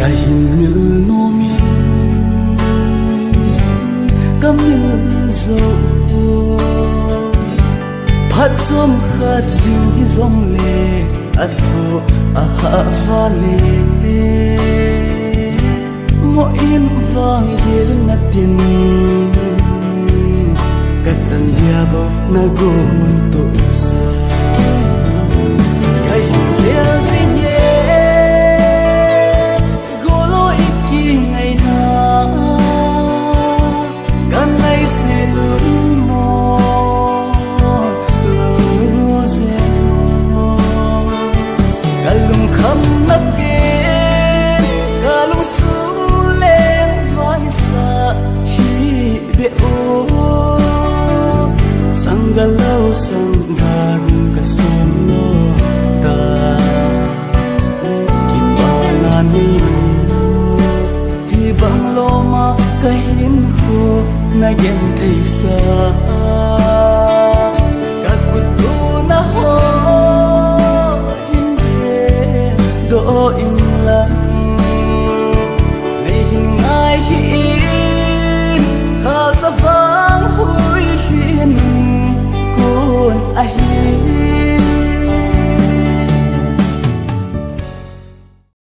kahin mil nomi kamil zo phat som khat ding zong le atho aha vale mo in vang hil na tin katsan ya bo na gon to sa kahin lel zin ye golo iki ngai na kan nai se lu mo lo ze kalung kham na ke kalung su len vai sa hi be o sanggalau sanggarung kasolo ta kipanani hi bang loma kahin ko na yen thei sa kakutu na ho in de do in lang nei hingai hi